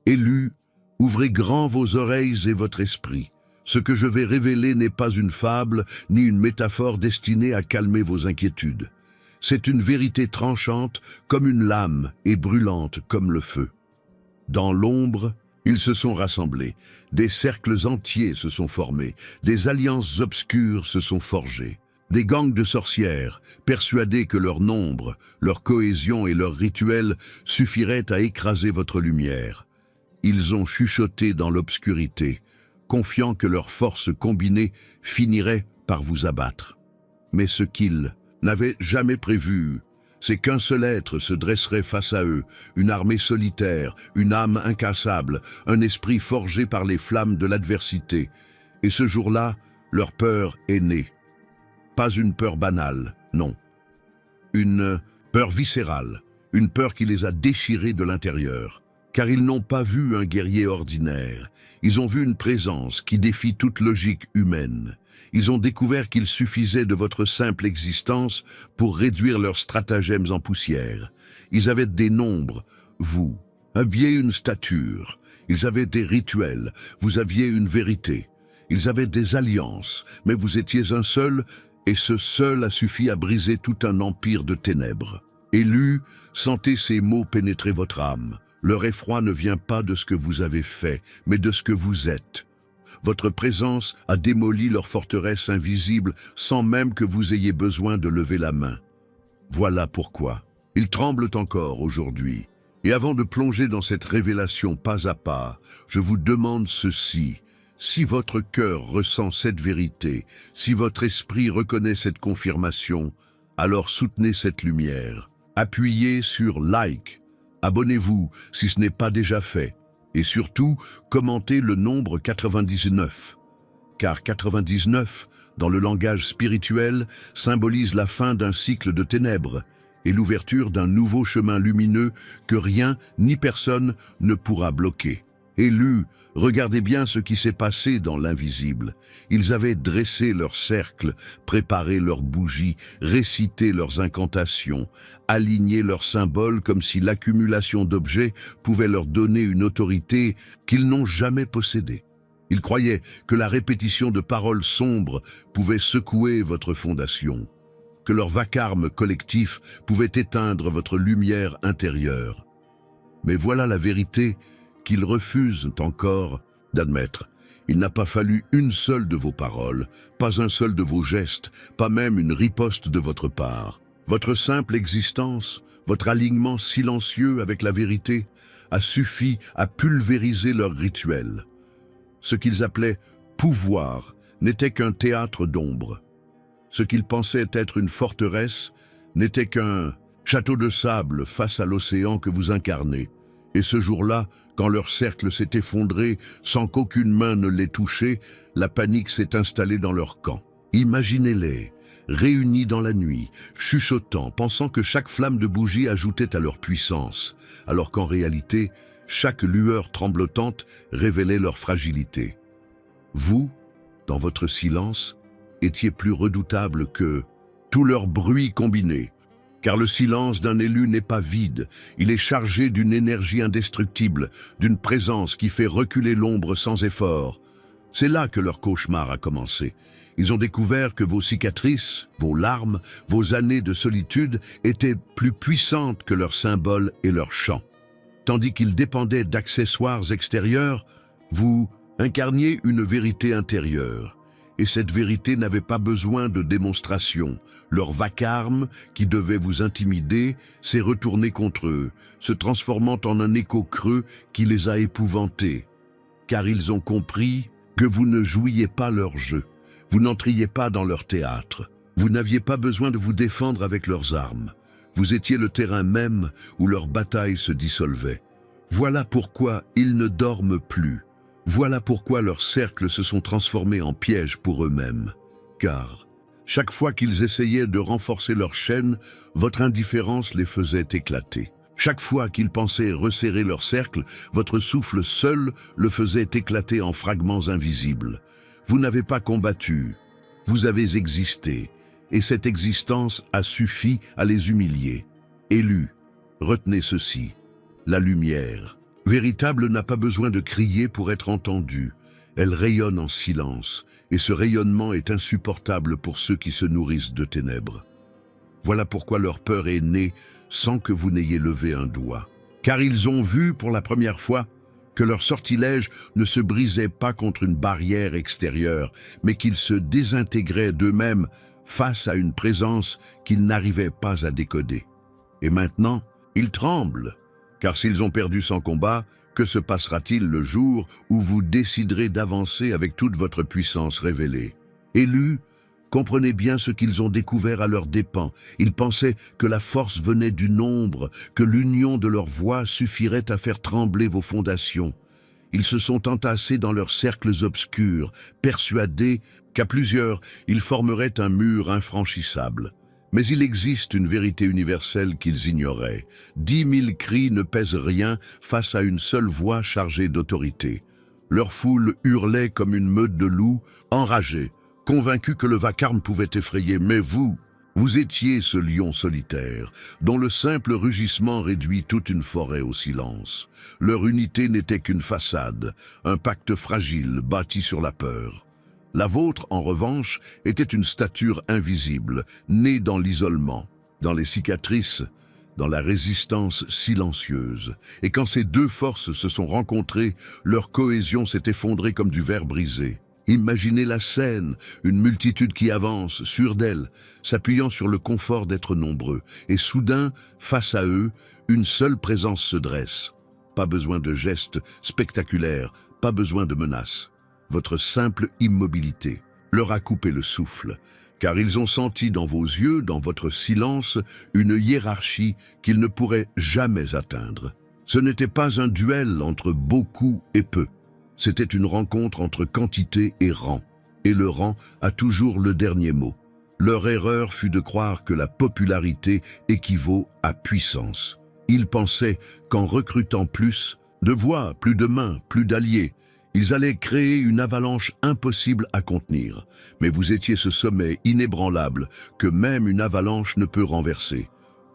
Élus, ouvrez grand vos oreilles et votre esprit. Ce que je vais révéler n'est pas une fable, ni une métaphore destinée à calmer vos inquiétudes. C'est une vérité tranchante comme une lame et brûlante comme le feu. Dans l'ombre, ils se sont rassemblés, des cercles entiers se sont formés, des alliances obscures se sont forgées. Des gangs de sorcières, persuadés que leur nombre, leur cohésion et leur rituel suffiraient à écraser votre lumière. Ils ont chuchoté dans l'obscurité, confiant que leurs forces combinées finiraient par vous abattre. Mais ce qu'ils n'avaient jamais prévu, c'est qu'un seul être se dresserait face à eux, une armée solitaire, une âme incassable, un esprit forgé par les flammes de l'adversité. Et ce jour-là, leur peur est née. Pas une peur banale, non. Une peur viscérale, une peur qui les a déchirés de l'intérieur. Car ils n'ont pas vu un guerrier ordinaire, ils ont vu une présence qui défie toute logique humaine. Ils ont découvert qu'il suffisait de votre simple existence pour réduire leurs stratagèmes en poussière. Ils avaient des nombres, vous aviez une stature, ils avaient des rituels, vous aviez une vérité. Ils avaient des alliances, mais vous étiez un seul, et ce seul a suffi à briser tout un empire de ténèbres. Élus, sentez ces mots pénétrer votre âme. Leur effroi ne vient pas de ce que vous avez fait, mais de ce que vous êtes. Votre présence a démoli leur forteresse invisible sans même que vous ayez besoin de lever la main. Voilà pourquoi. Ils tremblent encore aujourd'hui. Et avant de plonger dans cette révélation pas à pas, je vous demande ceci. Si votre cœur ressent cette vérité, si votre esprit reconnaît cette confirmation, alors soutenez cette lumière. Appuyez sur « Like ». Abonnez-vous si ce n'est pas déjà fait. Et surtout, commentez le nombre 99. Car 99, dans le langage spirituel, symbolise la fin d'un cycle de ténèbres et l'ouverture d'un nouveau chemin lumineux que rien ni personne ne pourra bloquer. Élus, regardez bien ce qui s'est passé dans l'invisible. Ils avaient dressé leur cercle, préparé leurs bougies, récité leurs incantations, aligné leurs symboles comme si l'accumulation d'objets pouvait leur donner une autorité qu'ils n'ont jamais possédée. Ils croyaient que la répétition de paroles sombres pouvait secouer votre fondation, que leur vacarme collectif pouvait éteindre votre lumière intérieure. Mais voilà la vérité qu'ils refusent encore d'admettre. Il n'a pas fallu une seule de vos paroles, pas un seul de vos gestes, pas même une riposte de votre part. Votre simple existence, votre alignement silencieux avec la vérité, a suffi à pulvériser leur rituel. Ce qu'ils appelaient « pouvoir » n'était qu'un théâtre d'ombre. Ce qu'ils pensaient être une forteresse n'était qu'un château de sable face à l'océan que vous incarnez. Et ce jour-là, quand leur cercle s'est effondré sans qu'aucune main ne l'ait touché, la panique s'est installée dans leur camp. Imaginez-les, réunis dans la nuit, chuchotant, pensant que chaque flamme de bougie ajoutait à leur puissance, alors qu'en réalité, chaque lueur tremblotante révélait leur fragilité. Vous, dans votre silence, étiez plus redoutable que tout leur bruit combiné. Car le silence d'un élu n'est pas vide, il est chargé d'une énergie indestructible, d'une présence qui fait reculer l'ombre sans effort. C'est là que leur cauchemar a commencé. Ils ont découvert que vos cicatrices, vos larmes, vos années de solitude étaient plus puissantes que leurs symboles et leurs chants. Tandis qu'ils dépendaient d'accessoires extérieurs, vous incarniez une vérité intérieure. Et cette vérité n'avait pas besoin de démonstration. Leur vacarme, qui devait vous intimider, s'est retourné contre eux, se transformant en un écho creux qui les a épouvantés. Car ils ont compris que vous ne jouiez pas leur jeu, vous n'entriez pas dans leur théâtre, vous n'aviez pas besoin de vous défendre avec leurs armes. Vous étiez le terrain même où leur bataille se dissolvait. Voilà pourquoi ils ne dorment plus. Voilà pourquoi leurs cercles se sont transformés en pièges pour eux-mêmes. Car, chaque fois qu'ils essayaient de renforcer leur chaîne, votre indifférence les faisait éclater. Chaque fois qu'ils pensaient resserrer leur cercle, votre souffle seul le faisait éclater en fragments invisibles. Vous n'avez pas combattu, vous avez existé, et cette existence a suffi à les humilier. Élus, retenez ceci, la lumière, Véritable n'a pas besoin de crier pour être entendue. Elle rayonne en silence, et ce rayonnement est insupportable pour ceux qui se nourrissent de ténèbres. Voilà pourquoi leur peur est née sans que vous n'ayez levé un doigt. Car ils ont vu pour la première fois que leur sortilège ne se brisait pas contre une barrière extérieure, mais qu'ils se désintégraient d'eux-mêmes face à une présence qu'ils n'arrivaient pas à décoder. Et maintenant, ils tremblent, car s'ils ont perdu sans combat, que se passera-t-il le jour où vous déciderez d'avancer avec toute votre puissance révélée? Élus, comprenez bien ce qu'ils ont découvert à leurs dépens. Ils pensaient que la force venait du nombre, que l'union de leurs voix suffirait à faire trembler vos fondations. Ils se sont entassés dans leurs cercles obscurs, persuadés qu'à plusieurs, ils formeraient un mur infranchissable. Mais il existe une vérité universelle qu'ils ignoraient. 10 000 cris ne pèsent rien face à une seule voix chargée d'autorité. Leur foule hurlait comme une meute de loups, enragés, convaincus que le vacarme pouvait effrayer. Mais vous étiez ce lion solitaire, dont le simple rugissement réduit toute une forêt au silence. Leur unité n'était qu'une façade, un pacte fragile bâti sur la peur. La vôtre, en revanche, était une stature invisible, née dans l'isolement, dans les cicatrices, dans la résistance silencieuse. Et quand ces deux forces se sont rencontrées, leur cohésion s'est effondrée comme du verre brisé. Imaginez la scène, une multitude qui avance, sûre d'elle, s'appuyant sur le confort d'être nombreux. Et soudain, face à eux, une seule présence se dresse. Pas besoin de gestes spectaculaires, pas besoin de menaces. Votre simple immobilité leur a coupé le souffle, car ils ont senti dans vos yeux, dans votre silence, une hiérarchie qu'ils ne pourraient jamais atteindre. Ce n'était pas un duel entre beaucoup et peu. C'était une rencontre entre quantité et rang. Et le rang a toujours le dernier mot. Leur erreur fut de croire que la popularité équivaut à puissance. Ils pensaient qu'en recrutant plus de voix, plus de mains, plus d'alliés, ils allaient créer une avalanche impossible à contenir. Mais vous étiez ce sommet inébranlable que même une avalanche ne peut renverser.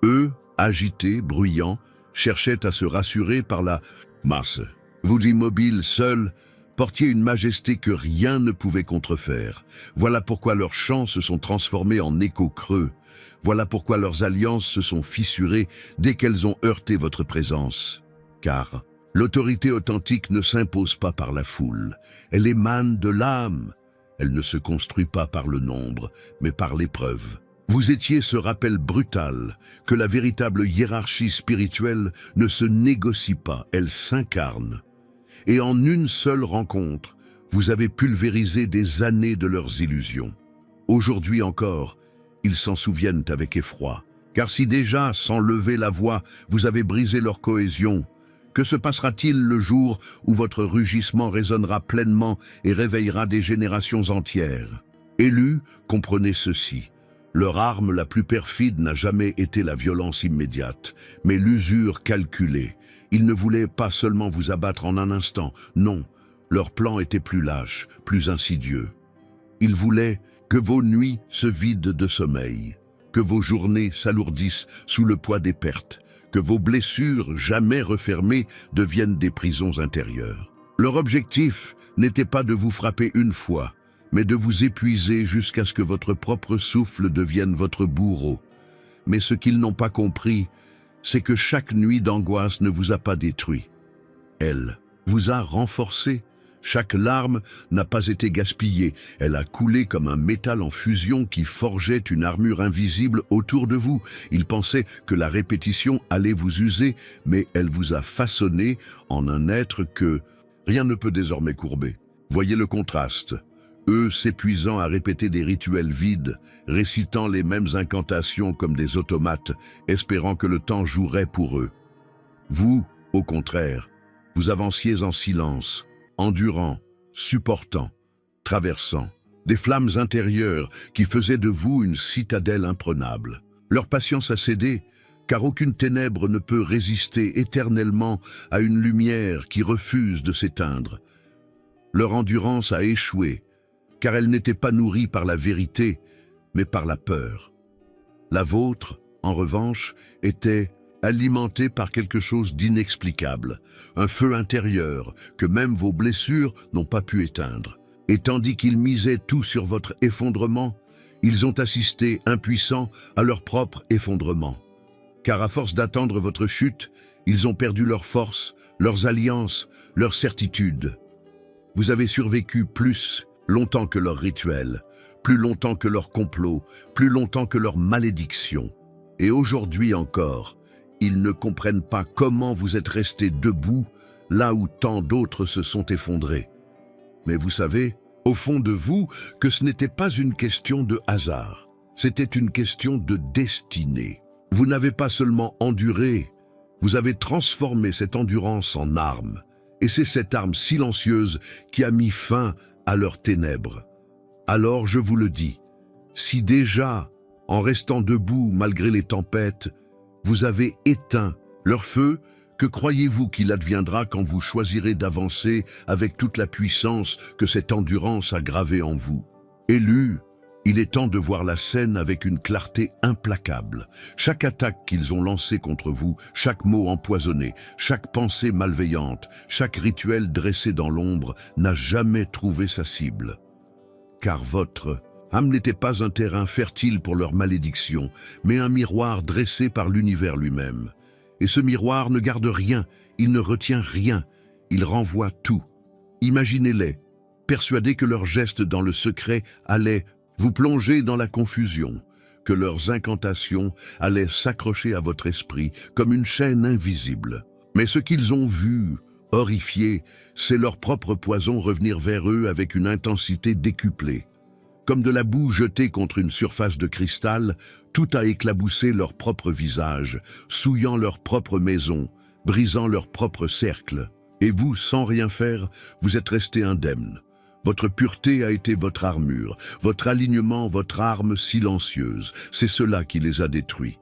Eux, agités, bruyants, cherchaient à se rassurer par la masse. Vous, immobiles, seuls, portiez une majesté que rien ne pouvait contrefaire. Voilà pourquoi leurs chants se sont transformés en échos creux. Voilà pourquoi leurs alliances se sont fissurées dès qu'elles ont heurté votre présence. Car l'autorité authentique ne s'impose pas par la foule. Elle émane de l'âme. Elle ne se construit pas par le nombre, mais par l'épreuve. Vous étiez ce rappel brutal que la véritable hiérarchie spirituelle ne se négocie pas, elle s'incarne. Et en une seule rencontre, vous avez pulvérisé des années de leurs illusions. Aujourd'hui encore, ils s'en souviennent avec effroi. Car si déjà, sans lever la voix, vous avez brisé leur cohésion, que se passera-t-il le jour où votre rugissement résonnera pleinement et réveillera des générations entières? Élus, comprenez ceci. Leur arme la plus perfide n'a jamais été la violence immédiate, mais l'usure calculée. Ils ne voulaient pas seulement vous abattre en un instant, non, leur plan était plus lâche, plus insidieux. Ils voulaient que vos nuits se vident de sommeil, que vos journées s'alourdissent sous le poids des pertes, que vos blessures jamais refermées deviennent des prisons intérieures. Leur objectif n'était pas de vous frapper une fois, mais de vous épuiser jusqu'à ce que votre propre souffle devienne votre bourreau. Mais ce qu'ils n'ont pas compris, c'est que chaque nuit d'angoisse ne vous a pas détruit. Elle vous a renforcé. Chaque larme n'a pas été gaspillée. Elle a coulé comme un métal en fusion qui forgeait une armure invisible autour de vous. Ils pensaient que la répétition allait vous user, mais elle vous a façonné en un être que rien ne peut désormais courber. Voyez le contraste. Eux s'épuisant à répéter des rituels vides, récitant les mêmes incantations comme des automates, espérant que le temps jouerait pour eux. Vous, au contraire, vous avanciez en silence, endurant, supportant, traversant, des flammes intérieures qui faisaient de vous une citadelle imprenable. Leur patience a cédé, car aucune ténèbre ne peut résister éternellement à une lumière qui refuse de s'éteindre. Leur endurance a échoué, car elle n'était pas nourrie par la vérité, mais par la peur. La vôtre, en revanche, était alimenté par quelque chose d'inexplicable, un feu intérieur que même vos blessures n'ont pas pu éteindre. Et tandis qu'ils misaient tout sur votre effondrement, ils ont assisté, impuissants, à leur propre effondrement. Car à force d'attendre votre chute, ils ont perdu leur force, leurs alliances, leurs certitudes. Vous avez survécu plus longtemps que leur rituel, plus longtemps que leur complot, plus longtemps que leur malédiction. Et aujourd'hui encore, ils ne comprennent pas comment vous êtes restés debout là où tant d'autres se sont effondrés. Mais vous savez, au fond de vous, que ce n'était pas une question de hasard, c'était une question de destinée. Vous n'avez pas seulement enduré, vous avez transformé cette endurance en arme. Et c'est cette arme silencieuse qui a mis fin à leurs ténèbres. Alors je vous le dis, si déjà, en restant debout malgré les tempêtes, vous avez éteint leur feu, que croyez-vous qu'il adviendra quand vous choisirez d'avancer avec toute la puissance que cette endurance a gravée en vous? Élus, il est temps de voir la scène avec une clarté implacable. Chaque attaque qu'ils ont lancée contre vous, chaque mot empoisonné, chaque pensée malveillante, chaque rituel dressé dans l'ombre n'a jamais trouvé sa cible. Car votre âme n'était pas un terrain fertile pour leur malédiction, mais un miroir dressé par l'univers lui-même. Et ce miroir ne garde rien, il ne retient rien, il renvoie tout. Imaginez-les, persuadés que leurs gestes dans le secret allaient vous plonger dans la confusion, que leurs incantations allaient s'accrocher à votre esprit comme une chaîne invisible. Mais ce qu'ils ont vu, horrifiés, c'est leur propre poison revenir vers eux avec une intensité décuplée. Comme de la boue jetée contre une surface de cristal, tout a éclaboussé leur propre visage, souillant leur propre maison, brisant leur propre cercle. Et vous, sans rien faire, vous êtes restés indemnes. Votre pureté a été votre armure, votre alignement, votre arme silencieuse. C'est cela qui les a détruits.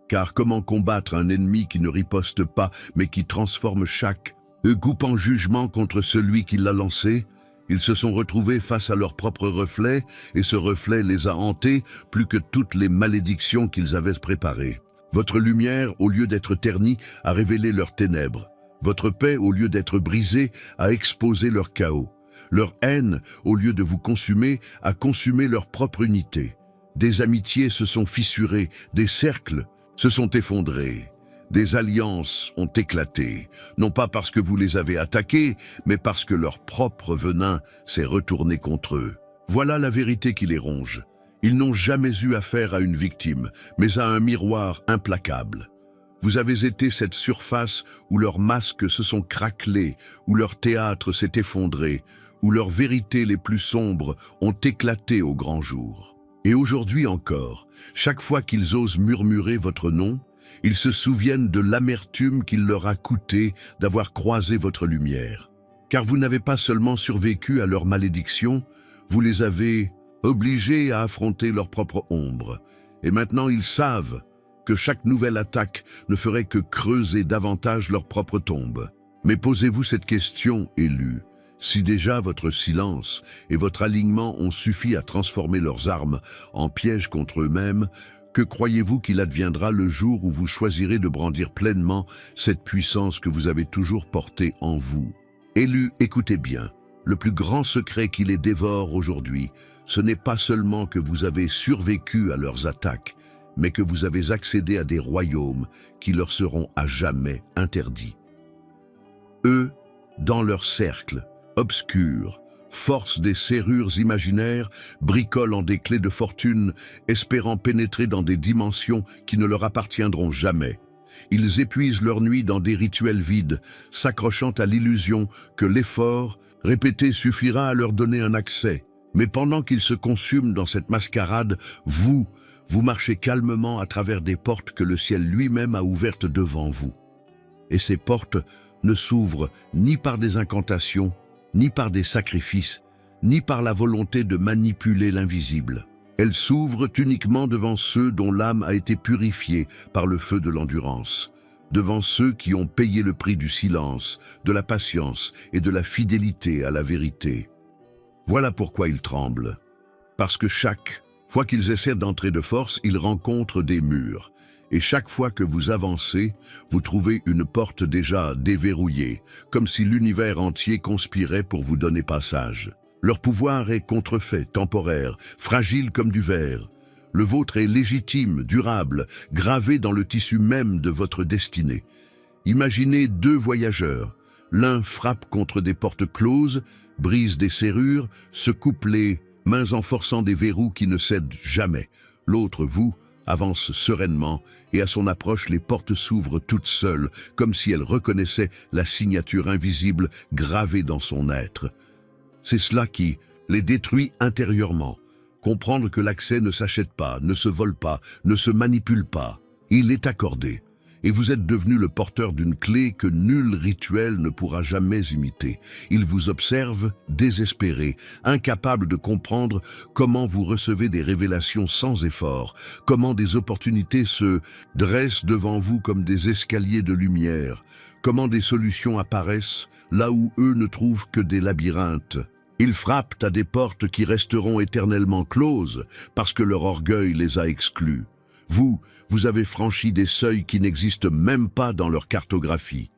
Car comment combattre un ennemi qui ne riposte pas, mais qui transforme chaque coupe en jugement contre celui qui l'a lancé? Ils se sont retrouvés face à leur propre reflet, et ce reflet les a hantés plus que toutes les malédictions qu'ils avaient préparées. Votre lumière, au lieu d'être ternie, a révélé leurs ténèbres. Votre paix, au lieu d'être brisée, a exposé leur chaos. Leur haine, au lieu de vous consumer, a consumé leur propre unité. Des amitiés se sont fissurées, des cercles se sont effondrés. Des alliances ont éclaté, non pas parce que vous les avez attaqués, mais parce que leur propre venin s'est retourné contre eux. Voilà la vérité qui les ronge. Ils n'ont jamais eu affaire à une victime, mais à un miroir implacable. Vous avez été cette surface où leurs masques se sont craquelés, où leur théâtre s'est effondré, où leurs vérités les plus sombres ont éclaté au grand jour. Et aujourd'hui encore, chaque fois qu'ils osent murmurer votre nom, ils se souviennent de l'amertume qu'il leur a coûté d'avoir croisé votre lumière. Car vous n'avez pas seulement survécu à leur malédiction, vous les avez obligés à affronter leur propre ombre. Et maintenant ils savent que chaque nouvelle attaque ne ferait que creuser davantage leur propre tombe. Mais posez-vous cette question, élus. Si déjà votre silence et votre alignement ont suffi à transformer leurs armes en pièges contre eux-mêmes, que croyez-vous qu'il adviendra le jour où vous choisirez de brandir pleinement cette puissance que vous avez toujours portée en vous? Élus, écoutez bien, le plus grand secret qui les dévore aujourd'hui, ce n'est pas seulement que vous avez survécu à leurs attaques, mais que vous avez accédé à des royaumes qui leur seront à jamais interdits. Eux, dans leur cercle, obscurs, force des serrures imaginaires, bricolent des clés de fortune, espérant pénétrer dans des dimensions qui ne leur appartiendront jamais. Ils épuisent leur nuit dans des rituels vides, s'accrochant à l'illusion que l'effort répété suffira à leur donner un accès. Mais pendant qu'ils se consument dans cette mascarade, vous marchez calmement à travers des portes que le ciel lui-même a ouvertes devant vous. Et ces portes ne s'ouvrent ni par des incantations, ni par des sacrifices, ni par la volonté de manipuler l'invisible. Elles s'ouvrent uniquement devant ceux dont l'âme a été purifiée par le feu de l'endurance, devant ceux qui ont payé le prix du silence, de la patience et de la fidélité à la vérité. Voilà pourquoi ils tremblent. Parce que chaque fois qu'ils essaient d'entrer de force, ils rencontrent des murs. Et chaque fois que vous avancez, vous trouvez une porte déjà déverrouillée, comme si l'univers entier conspirait pour vous donner passage. Leur pouvoir est contrefait, temporaire, fragile comme du verre. Le vôtre est légitime, durable, gravé dans le tissu même de votre destinée. Imaginez deux voyageurs. L'un frappe contre des portes closes, brise des serrures, se coupe les mains en forçant des verrous qui ne cèdent jamais. L'autre, vous, avance sereinement et à son approche les portes s'ouvrent toutes seules, comme si elles reconnaissaient la signature invisible gravée dans son être. C'est cela qui les détruit intérieurement. Comprendre que l'accès ne s'achète pas, ne se vole pas, ne se manipule pas. Il est accordé. Et vous êtes devenu le porteur d'une clé que nul rituel ne pourra jamais imiter. Il vous observe, désespéré, incapable de comprendre comment vous recevez des révélations sans effort, comment des opportunités se dressent devant vous comme des escaliers de lumière, comment des solutions apparaissent là où eux ne trouvent que des labyrinthes. Ils frappent à des portes qui resteront éternellement closes parce que leur orgueil les a exclus. Vous avez franchi des seuils qui n'existent même pas dans leur cartographie.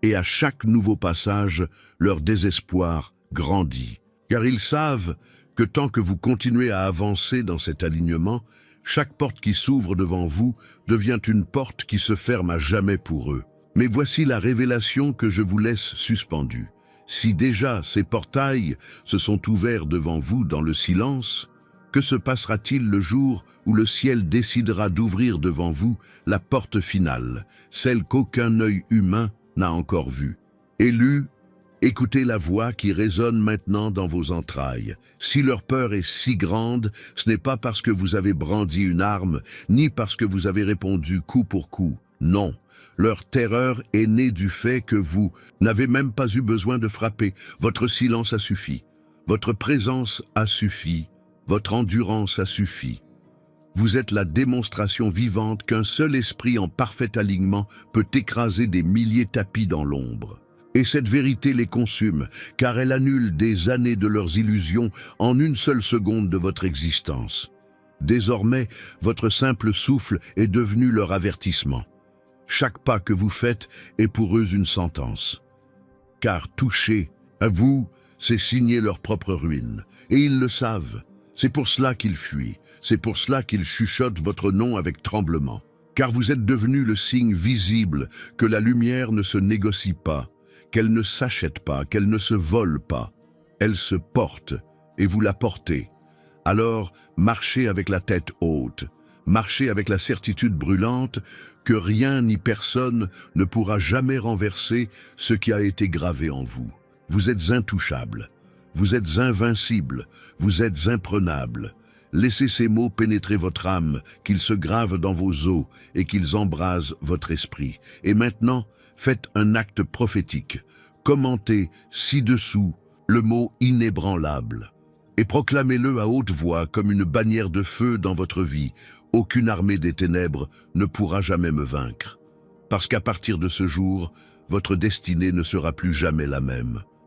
Et à chaque nouveau passage, leur désespoir grandit. Car ils savent que tant que vous continuez à avancer dans cet alignement, chaque porte qui s'ouvre devant vous devient une porte qui se ferme à jamais pour eux. Mais voici la révélation que je vous laisse suspendue. Si déjà ces portails se sont ouverts devant vous dans le silence, que se passera-t-il le jour où le ciel décidera d'ouvrir devant vous la porte finale, celle qu'aucun œil humain n'a encore vue? Élus, écoutez la voix qui résonne maintenant dans vos entrailles. Si leur peur est si grande, ce n'est pas parce que vous avez brandi une arme, ni parce que vous avez répondu coup pour coup. Non, leur terreur est née du fait que vous n'avez même pas eu besoin de frapper. Votre silence a suffi. Votre présence a suffi. Votre endurance a suffi. Vous êtes la démonstration vivante qu'un seul esprit en parfait alignement peut écraser des milliers de tapis dans l'ombre. Et cette vérité les consume, car elle annule des années de leurs illusions en une seule seconde de votre existence. Désormais, votre simple souffle est devenu leur avertissement. Chaque pas que vous faites est pour eux une sentence. Car toucher à vous, c'est signer leur propre ruine. Et ils le savent. C'est pour cela qu'ils fuient. C'est pour cela qu'ils chuchotent votre nom avec tremblement. Car vous êtes devenu le signe visible que la lumière ne se négocie pas, qu'elle ne s'achète pas, qu'elle ne se vole pas. Elle se porte, et vous la portez. Alors, marchez avec la tête haute. Marchez avec la certitude brûlante que rien ni personne ne pourra jamais renverser ce qui a été gravé en vous. Vous êtes intouchable. Vous êtes invincible, vous êtes imprenable. Laissez ces mots pénétrer votre âme, qu'ils se gravent dans vos os et qu'ils embrasent votre esprit. Et maintenant, faites un acte prophétique. Commentez ci-dessous le mot inébranlable et proclamez-le à haute voix comme une bannière de feu dans votre vie. Aucune armée des ténèbres ne pourra jamais me vaincre. Parce qu'à partir de ce jour, votre destinée ne sera plus jamais la même.